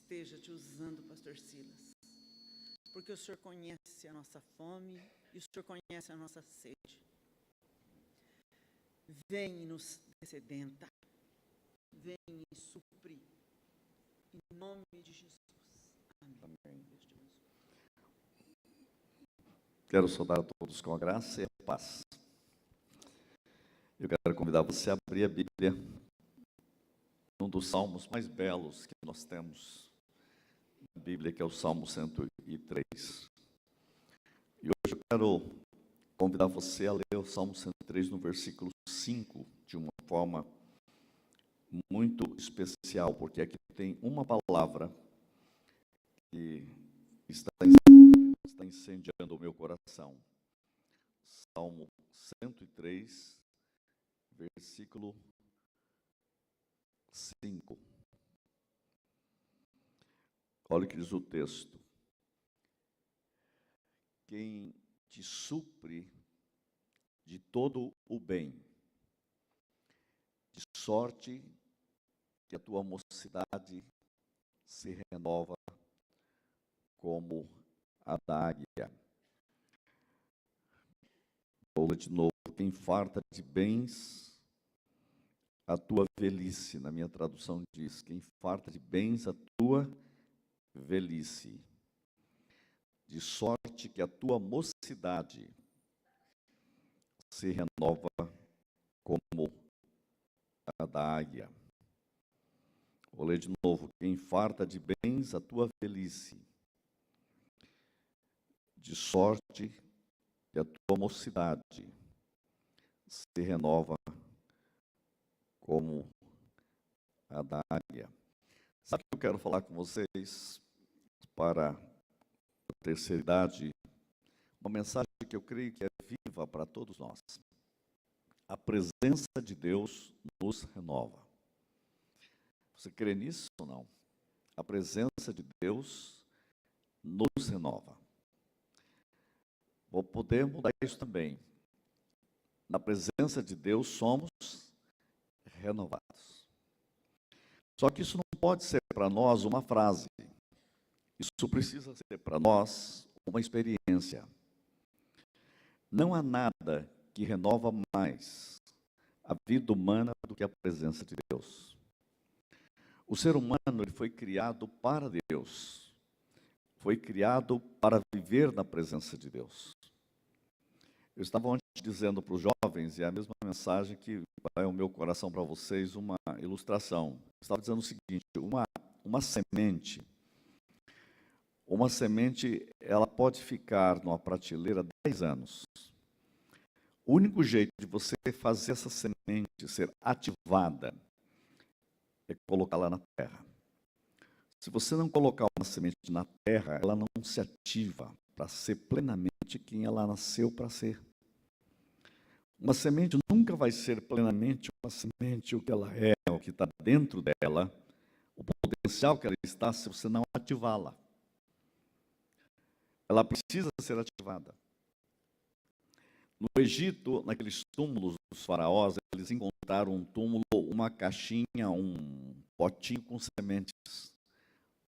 esteja te usando, pastor Silas, porque o Senhor conhece a nossa fome e o Senhor conhece a nossa sede. Vem e nos descedenta, vem e supre, em nome de Jesus. Amém. Amém. Quero saudar a todos com a graça e a paz. Eu quero convidar você a abrir a Bíblia, um dos salmos mais belos que nós temos na Bíblia, que é o Salmo 103. E hoje eu quero convidar você a ler o Salmo 103 no versículo 5, de uma forma muito especial, porque aqui tem uma palavra que está incendiando o meu coração. Salmo 103, versículo 5. Olha o que diz o texto. Quem te supre de todo o bem, de sorte que a tua mocidade se renova como a da águia. Vou ler de novo. Quem farta de bens, a tua velhice. Na minha tradução diz, quem farta de bens, a tua velhice. De sorte que a tua mocidade se renova como a da águia. Vou ler de novo. Quem farta de bens, a tua velhice. De sorte que a tua mocidade se renova como a da águia. Sabe o que eu quero falar com vocês para a terceira idade? Uma mensagem que eu creio que é viva para todos nós. A presença de Deus nos renova. Você crê nisso ou não? A presença de Deus nos renova. Vou poder mudar isso também. Na presença de Deus somos renovados. Só que isso não pode ser para nós uma frase. Isso precisa ser para nós uma experiência. Não há nada que renova mais a vida humana do que a presença de Deus. O ser humano ele foi criado para Deus. Foi criado para viver na presença de Deus. Eu estava ontem dizendo para os jovens, e é a mesma mensagem que vai ao meu coração para vocês, uma ilustração. Eu estava dizendo o seguinte, uma semente, ela pode ficar numa prateleira 10 anos. O único jeito de você fazer essa semente ser ativada é colocá-la na terra. Se você não colocar uma semente na terra, ela não se ativa para ser plenamente quem ela nasceu para ser. Uma semente nunca vai ser plenamente uma semente o que ela é, o que está dentro dela, o potencial que ela está, se você não ativá-la. Ela precisa ser ativada. No Egito, naqueles túmulos dos faraós, eles encontraram um túmulo, uma caixinha, um potinho com sementes.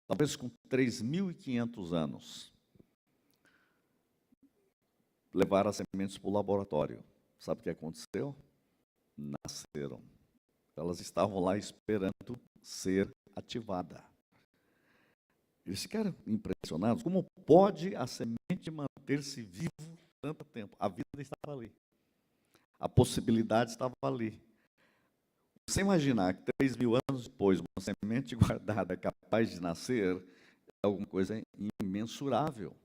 Talvez com 3.500 anos. Levaram as sementes para o laboratório. Sabe o que aconteceu? Nasceram. Elas estavam lá esperando ser ativada. Eles ficaram impressionados. Como pode a semente manter-se vivo tanto tempo? A vida estava ali. A possibilidade estava ali. Você imaginar que 3.000 anos depois, uma semente guardada capaz de nascer, é alguma coisa imensurável. O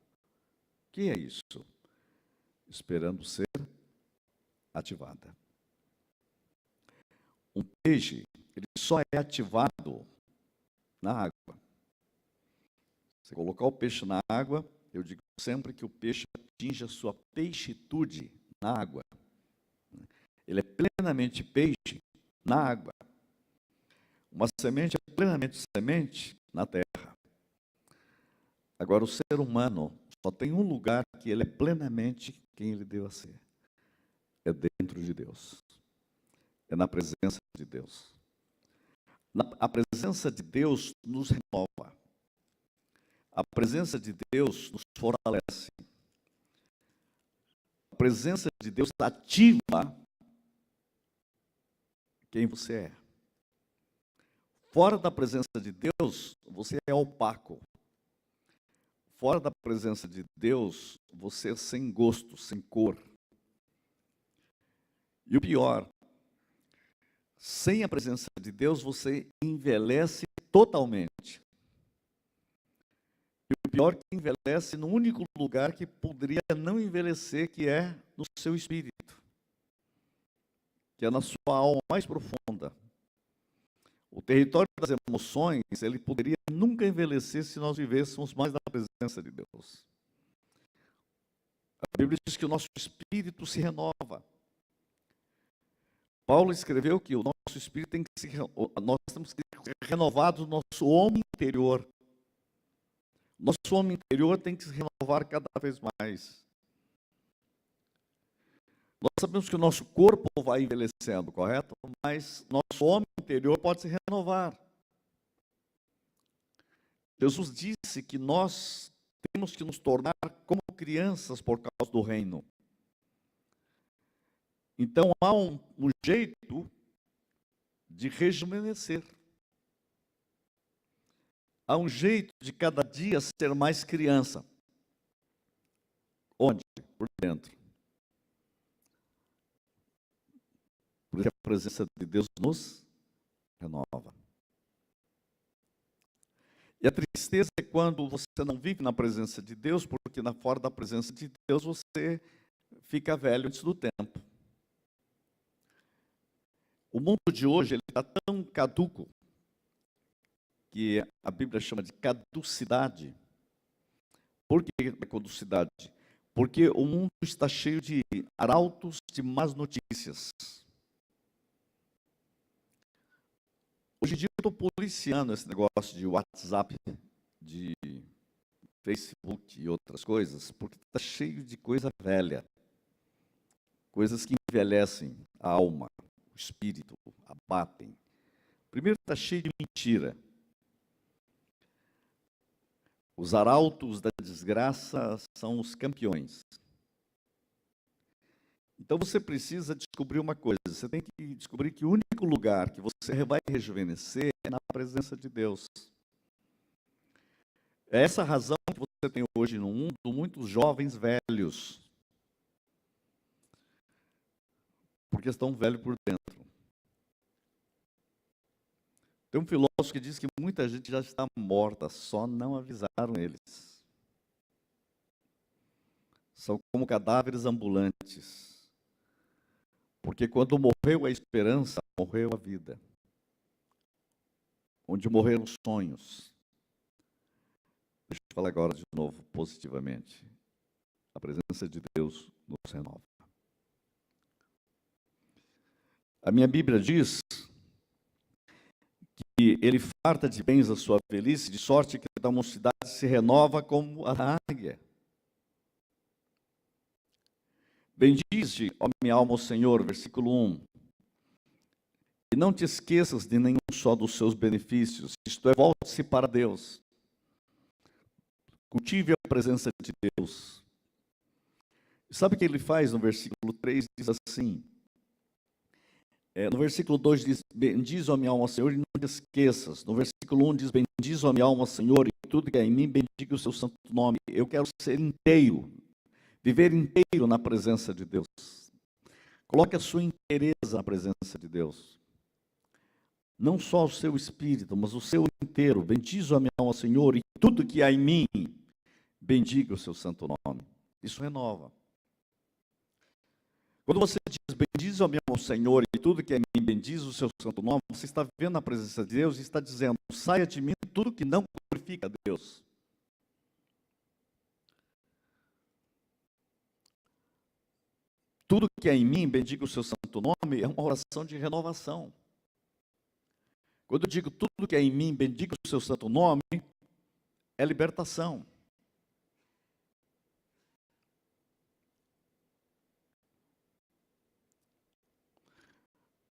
que é isso? Esperando ser ativada. Um peixe, ele só é ativado na água. Você colocar o peixe na água, eu digo sempre que o peixe atinge a sua peixitude na água. Ele é plenamente peixe na água. Uma semente é plenamente semente na terra. Agora, o ser humano só tem um lugar que ele é plenamente quem ele deu a ser. É dentro de Deus. É na presença de Deus. A presença de Deus nos renova. A presença de Deus nos fortalece. A presença de Deus ativa quem você é. Fora da presença de Deus, você é opaco. Fora da presença de Deus, você é sem gosto, sem cor. E o pior, sem a presença de Deus, você envelhece totalmente. E o pior, que envelhece no único lugar que poderia não envelhecer, que é no seu espírito, que é na sua alma mais profunda. O território das emoções, ele poderia nunca envelhecer se nós vivêssemos mais na presença de Deus. A Bíblia diz que o nosso espírito se renova. Paulo escreveu que o nosso espírito tem que se, nós temos que ser renovados no nosso homem interior. Nosso homem interior tem que se renovar cada vez mais. Nós sabemos que o nosso corpo vai envelhecendo, correto? Mas nosso homem interior pode se renovar. Jesus disse que nós temos que nos tornar como crianças por causa do reino. Então há um jeito de rejuvenescer. Há um jeito de cada dia ser mais criança. Onde? Por dentro. Porque a presença de Deus nos renova. E a tristeza é quando você não vive na presença de Deus, porque fora da presença de Deus você fica velho antes do tempo. O mundo de hoje está tão caduco, que a Bíblia chama de caducidade. Por que caducidade? Porque o mundo está cheio de arautos de más notícias. Hoje em dia eu estou policiando esse negócio de WhatsApp, de Facebook e outras coisas, porque está cheio de coisa velha. Coisas que envelhecem a alma, o espírito, abatem. Primeiro, está cheio de mentira. Os arautos da desgraça são os campeões. Então você precisa descobrir uma coisa, você tem que descobrir que o único lugar que você vai rejuvenescer é na presença de Deus. É essa a razão que você tem hoje no mundo muitos jovens velhos. Porque estão velhos por dentro. Tem um filósofo que diz que muita gente já está morta, só não avisaram eles. São como cadáveres ambulantes. Porque quando morreu a esperança, morreu a vida. Onde morreram os sonhos. Deixa eu falar agora de novo, positivamente. A presença de Deus nos renova. A minha Bíblia diz que ele farta de bens a sua velhice, de sorte que da mocidade se renova como a águia. Bendize, ó minha alma, o Senhor, versículo 1. E não te esqueças de nenhum só dos seus benefícios, isto é, volte-se para Deus. Cultive a presença de Deus. E sabe o que ele faz no versículo 3? Diz assim, no versículo 2 diz, bendize, ó minha alma, Senhor, e não te esqueças. No versículo 1 diz, bendize, ó minha alma, Senhor, e tudo que é em mim, bendiga o seu santo nome. Eu quero ser inteiro. Viver inteiro na presença de Deus. Coloque a sua inteireza na presença de Deus. Não só o seu espírito, mas o seu inteiro. Bendize a minha alma, Senhor, e tudo que há em mim, bendiga o seu santo nome. Isso renova. Quando você diz, bendize a minha alma, Senhor, e tudo que há em mim, bendize o seu santo nome, você está vendo a presença de Deus e está dizendo, saia de mim tudo que não glorifica a Deus. Tudo que é em mim, bendiga o seu santo nome, é uma oração de renovação. Quando eu digo tudo que é em mim, bendiga o seu santo nome, é libertação.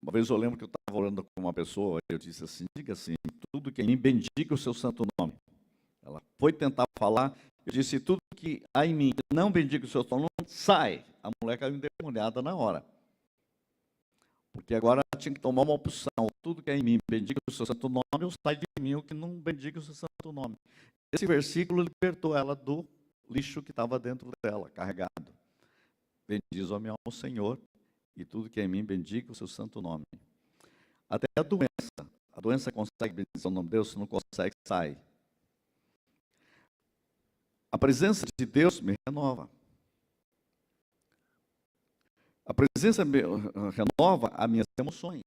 Uma vez eu lembro que eu estava orando com uma pessoa, e eu disse assim, diga assim, tudo que é em mim, bendiga o seu santo nome. Ela foi tentar falar, eu disse, tudo que há em mim, que não bendiga o seu santo nome, sai. A mulher caiu endemoniada na hora. Porque agora ela tinha que tomar uma opção. Tudo que há em mim, bendiga o seu santo nome, ou sai de mim o que não bendiga o seu santo nome. Esse versículo libertou ela do lixo que estava dentro dela, carregado. Bendiz a minha alma o Senhor, e tudo que é em mim, bendiga o seu santo nome. Até a doença consegue bendizer o nome de Deus, se não consegue, sai. A presença de Deus me renova. A presença renova as minhas emoções.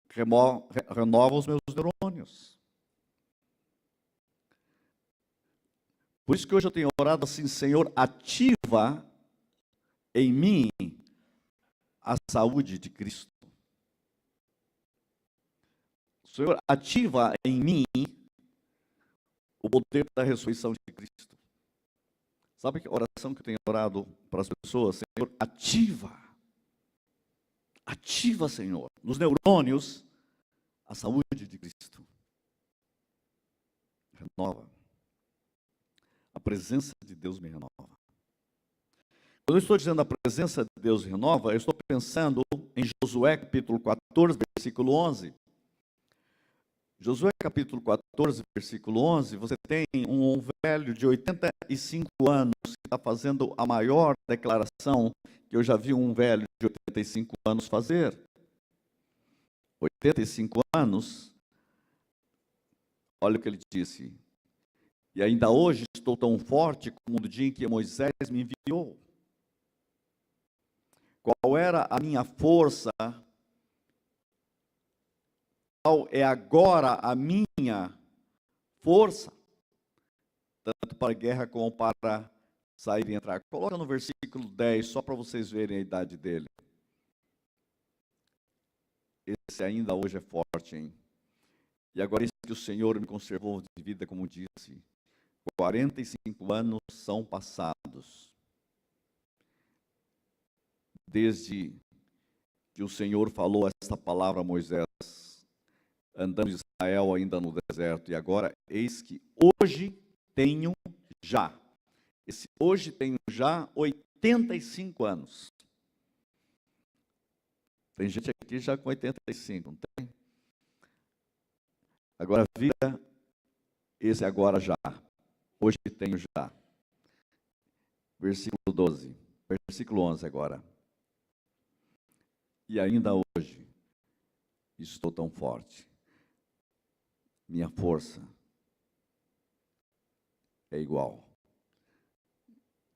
Renova os meus neurônios. Por isso que hoje eu tenho orado assim, Senhor, ativa em mim a saúde de Cristo. Senhor, ativa em mim o poder da ressurreição de Cristo. Sabe que a oração que eu tenho orado para as pessoas? Senhor, ativa, Senhor, nos neurônios, a saúde de Cristo. Renova. A presença de Deus me renova. Quando eu estou dizendo a presença de Deus me renova, eu estou pensando em Josué capítulo 14, versículo 11. Josué capítulo 14, versículo 11, você tem um velho de 85 anos que está fazendo a maior declaração que eu já vi um velho de 85 anos fazer. 85 anos, olha o que ele disse. E ainda hoje estou tão forte como no dia em que Moisés me enviou. Qual era a minha força? Qual é agora a minha força? Tanto para a guerra como para sair e entrar. Coloca no versículo 10, só para vocês verem a idade dele. Esse ainda hoje é forte, hein? E agora isso que o Senhor me conservou de vida, como disse. 45 anos são passados. Desde que o Senhor falou esta palavra a Moisés, andando em Israel ainda no deserto, e agora, eis que hoje tenho já, hoje tenho já 85 anos. Tem gente aqui já com 85, não tem? Agora, vida, esse agora já, hoje tenho já. Versículo 12, versículo 11 agora. E ainda hoje, estou tão forte. Minha força é igual.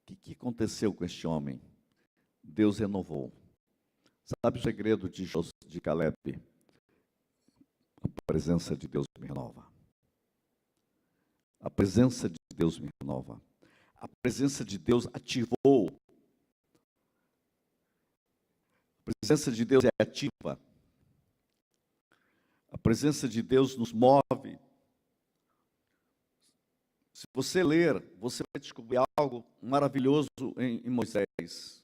O que aconteceu com este homem? Deus renovou. Sabe o segredo de Caleb? A presença de Deus me renova. A presença de Deus me renova. A presença de Deus ativou. A presença de Deus é ativa. A presença de Deus nos move. Se você ler, você vai descobrir algo maravilhoso em Moisés.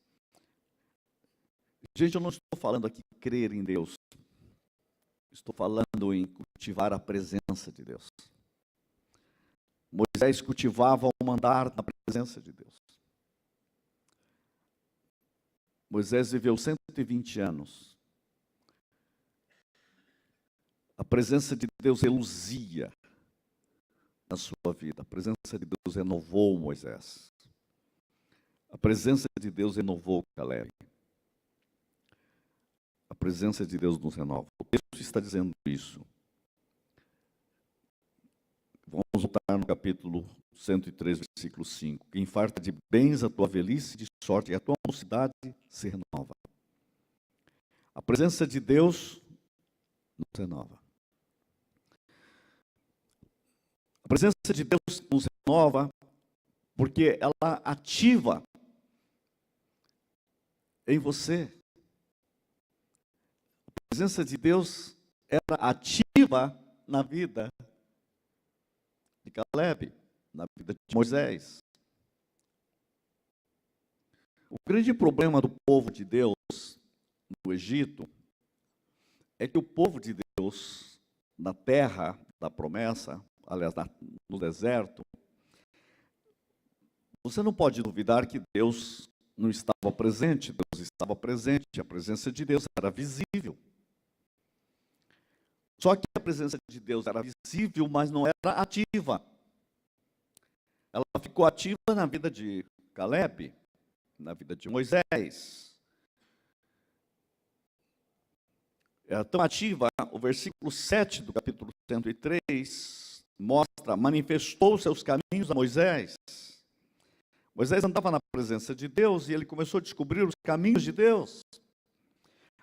Gente, eu não estou falando aqui crer em Deus. Estou falando em cultivar a presença de Deus. Moisés cultivava o andar na presença de Deus. Moisés viveu 120 anos. A presença de Deus reluzia na sua vida. A presença de Deus renovou Moisés. A presença de Deus renovou Caleb. A presença de Deus nos renova. O texto está dizendo isso. Vamos voltar no capítulo 103, versículo 5. Quem farta de bens a tua velhice de sorte e a tua mocidade se renova. A presença de Deus nos renova. A presença de Deus nos renova porque ela ativa em você. A presença de Deus era ativa na vida de Caleb, na vida de Moisés. O grande problema do povo de Deus no Egito é que o povo de Deus na terra da promessa, aliás, no deserto, Você não pode duvidar que Deus não estava presente. Deus estava presente, a presença de Deus era visível. Só que a presença de Deus era visível, mas não era ativa. Ela ficou ativa na vida de Caleb, na vida de Moisés. Era tão ativa, o versículo 7 do capítulo 103 mostra, manifestou seus caminhos a Moisés. Moisés andava na presença de Deus e ele começou a descobrir os caminhos de Deus.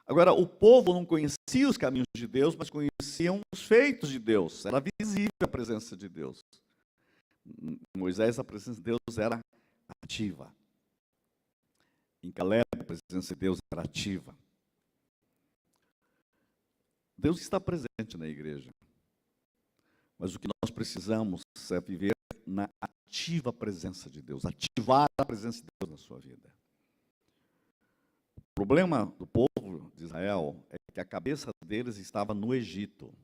Agora, o povo não conhecia os caminhos de Deus, mas conheciam os feitos de Deus. Era visível a presença de Deus. Em Moisés, a presença de Deus era ativa. Em Caleb, a presença de Deus era ativa. Deus está presente na igreja. Mas o que nós precisamos é viver na ativa presença de Deus, ativar a presença de Deus na sua vida. O problema do povo de Israel é que a cabeça deles estava no Egito.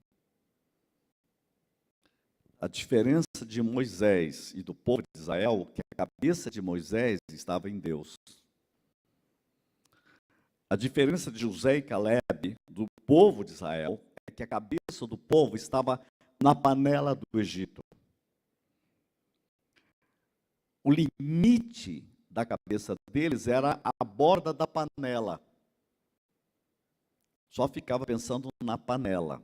A diferença de Moisés e do povo de Israel é que a cabeça de Moisés estava em Deus. A diferença de Josué e Caleb, do povo de Israel, é que a cabeça do povo estava na panela do Egito. O limite da cabeça deles era a borda da panela. Só ficava pensando na panela.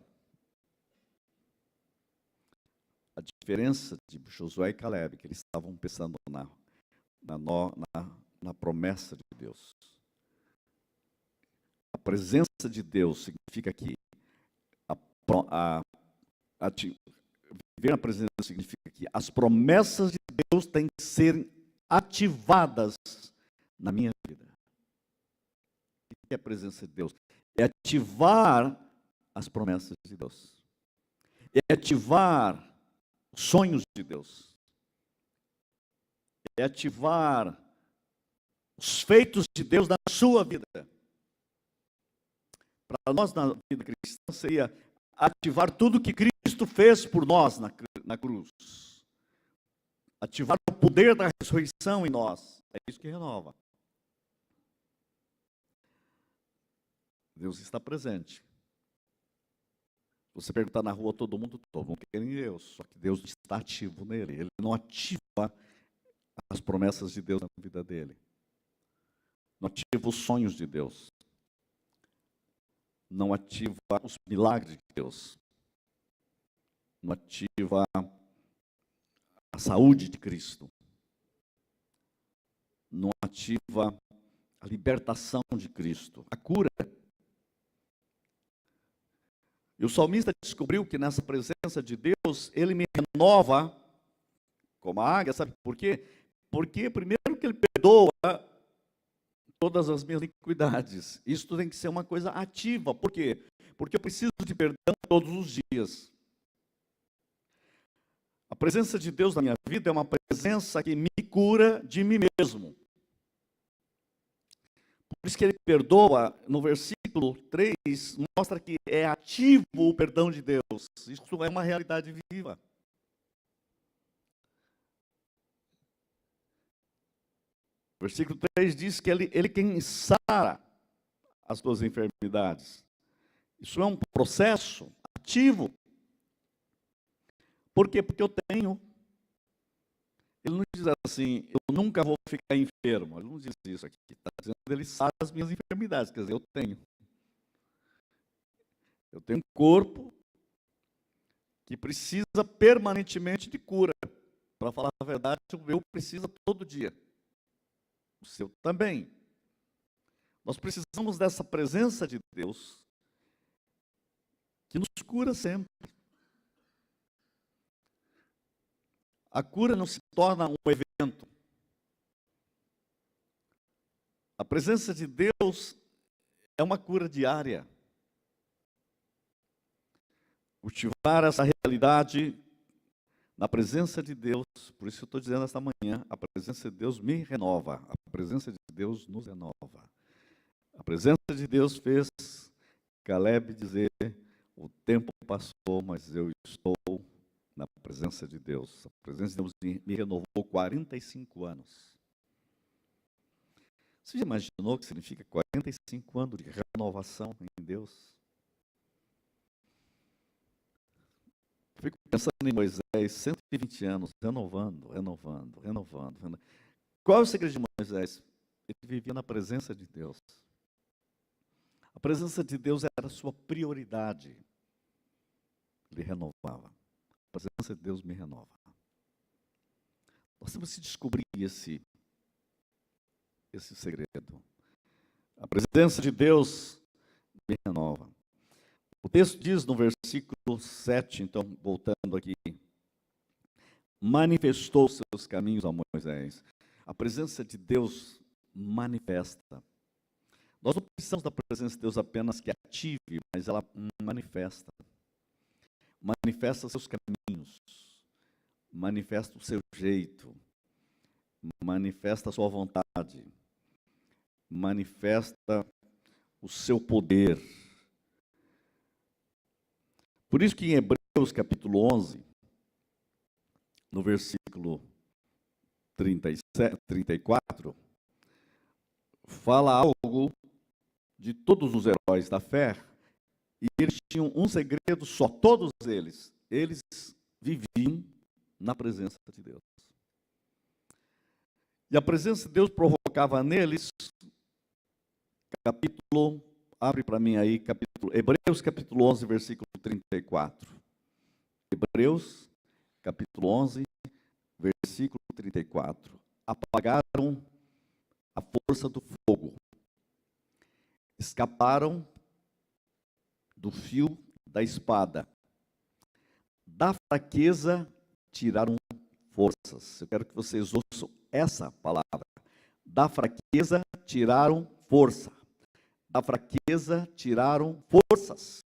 A diferença de Josué e Caleb, que eles estavam pensando na promessa de Deus. A presença de Deus significa que viver na presença significa que as promessas de Deus têm que ser ativadas na minha vida. O que é a presença de Deus? É ativar as promessas de Deus. É ativar os sonhos de Deus. É ativar os feitos de Deus na sua vida. Para nós, na vida cristã, seria ativar tudo que Cristo fez por nós na cruz. Ativar o poder da ressurreição em nós. É isso que renova. Deus está presente. Você perguntar na rua, todo mundo quer em Deus. Só que Deus está ativo nele. Ele não ativa as promessas de Deus na vida dele. Não ativa os sonhos de Deus. Não ativa os milagres de Deus. Não ativa a saúde de Cristo. Não ativa a libertação de Cristo, a cura. E o salmista descobriu que nessa presença de Deus, ele me renova como a águia, sabe por quê? Porque primeiro que ele perdoa todas as minhas iniquidades. Isso tem que ser uma coisa ativa. Por quê? Porque eu preciso de perdão todos os dias. A presença de Deus na minha vida é uma presença que me cura de mim mesmo. Por isso que ele perdoa, no versículo 3, mostra que é ativo o perdão de Deus. Isso é uma realidade viva. O versículo 3 diz que ele quem sara as tuas enfermidades. Isso é um processo ativo. Por quê? Porque eu tenho. Ele não diz assim, eu nunca vou ficar enfermo. Ele não diz isso aqui. Está dizendo que ele sara as minhas enfermidades. Quer dizer, eu tenho. Eu tenho um corpo que precisa permanentemente de cura. Para falar a verdade, o meu precisa todo dia. O seu também. Nós precisamos dessa presença de Deus que nos cura sempre. A cura não se torna um evento. A presença de Deus é uma cura diária. Cultivar essa realidade na presença de Deus, por isso eu estou dizendo esta manhã, a presença de Deus me renova, a presença de Deus nos renova. A presença de Deus fez Caleb dizer, o tempo passou, mas eu estou na presença de Deus. A presença de Deus me renovou 45 anos. Você já imaginou o que significa 45 anos de renovação em Deus? Fico pensando em Moisés, 120 anos, renovando. Qual é o segredo de Moisés? Ele vivia na presença de Deus. A presença de Deus era a sua prioridade. Ele renovava. A presença de Deus me renova. Nós temos que descobrir esse segredo. A presença de Deus me renova. O texto diz no versículo 7, então, voltando aqui, manifestou seus caminhos a Moisés. A presença de Deus manifesta. Nós não precisamos da presença de Deus apenas que ative, mas ela manifesta. Manifesta seus caminhos, manifesta o seu jeito, manifesta a sua vontade, manifesta o seu poder. Por isso que em Hebreus capítulo 11, no versículo 34, fala algo de todos os heróis da fé, e eles tinham um segredo só, todos eles viviam na presença de Deus. E a presença de Deus provocava neles, abre para mim aí, Hebreus capítulo 11, versículo 34. Hebreus capítulo 11, versículo 34. Apagaram a força do fogo, escaparam do fio da espada, da fraqueza tiraram forças. Eu quero que vocês ouçam essa palavra. Da fraqueza tiraram força. Da fraqueza tiraram forças.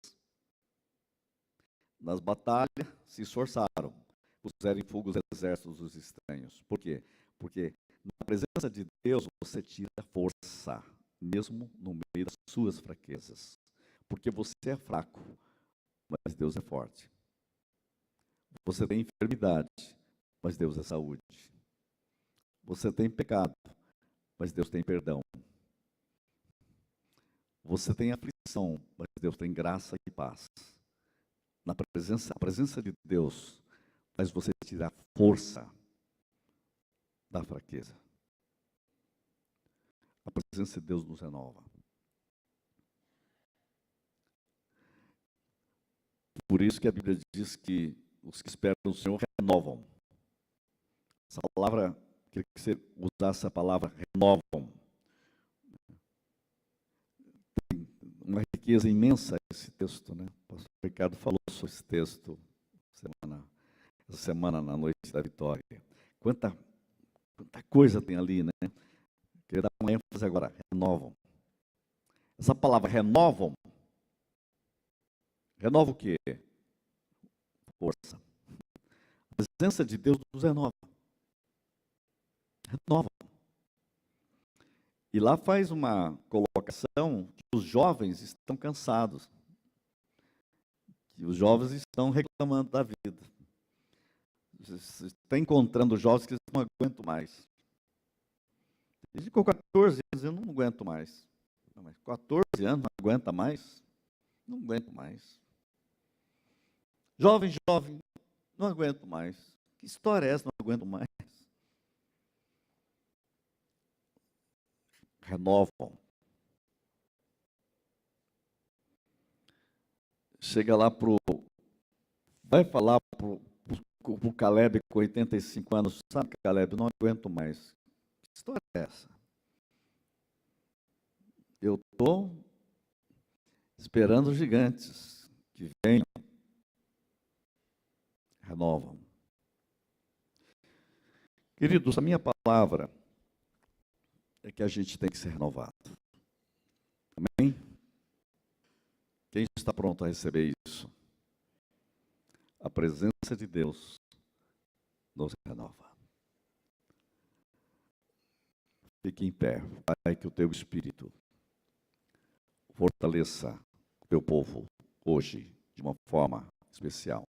Nas batalhas se esforçaram, puseram em fuga os exércitos dos estranhos. Por quê? Porque na presença de Deus você tira força, mesmo no meio das suas fraquezas. Porque você é fraco, mas Deus é forte. Você tem enfermidade, mas Deus é saúde. Você tem pecado, mas Deus tem perdão. Você tem aflição, mas Deus tem graça e paz. A presença de Deus faz você tirar força da fraqueza. A presença de Deus nos renova. Por isso que a Bíblia diz que os que esperam no Senhor renovam. Essa palavra, queria que você usasse a palavra renovam. Tem uma riqueza imensa esse texto, né? O pastor Ricardo falou sobre esse texto essa semana na Noite da Vitória. Quanta coisa tem ali, né? Queria dar uma ênfase agora, renovam. Essa palavra renovam, renova o quê? Força. A presença de Deus nos renova. Renova. E lá faz uma colocação que os jovens estão cansados. Que os jovens estão reclamando da vida. Você está encontrando jovens que não aguentam mais. Ele com 14 anos, eu não aguento mais. 14 anos, não aguenta mais? Não aguento mais. Jovem, não aguento mais. Que história é essa? Não aguento mais. Renovam. Chega lá vai falar pro Caleb com 85 anos, sabe, Caleb, não aguento mais. Que história é essa? Eu estou esperando os gigantes que venham. Renovam. Queridos, a minha palavra é que a gente tem que ser renovado. Amém? Quem está pronto a receber isso? A presença de Deus nos renova. Fique em pé. Pai, que o teu Espírito fortaleça o teu povo hoje de uma forma especial.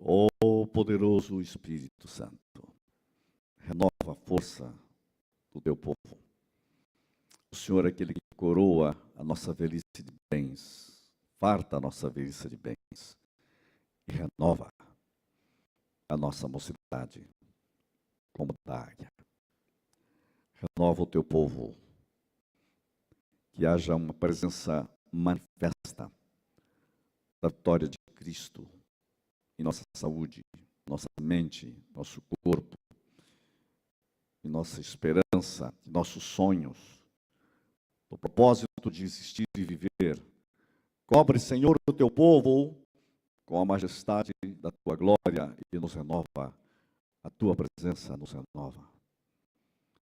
Ó poderoso Espírito Santo, renova a força do teu povo. O Senhor é aquele que coroa a nossa velhice de bens, farta a nossa velhice de bens e renova a nossa mocidade como da águia. Renova o teu povo, que haja uma presença manifesta da vitória de Cristo em nossa saúde, nossa mente, nosso corpo, em nossa esperança, em nossos sonhos, no propósito de existir e viver. Cobre, Senhor, o teu povo com a majestade da tua glória e nos renova. A tua presença nos renova.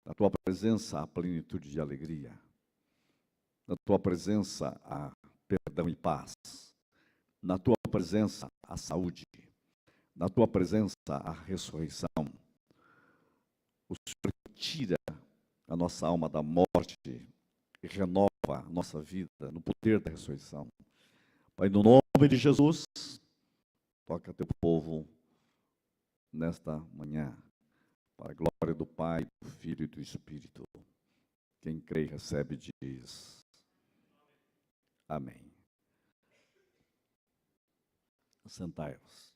Na tua presença há plenitude de alegria. Na tua presença há perdão e paz. Na tua presença há saúde. Na tua presença há ressurreição. O Senhor tira a nossa alma da morte e renova a nossa vida no poder da ressurreição. Pai, no nome de Jesus, toca teu povo nesta manhã, para a glória do Pai, do Filho e do Espírito. Quem crê e recebe diz amém. Sentai-vos.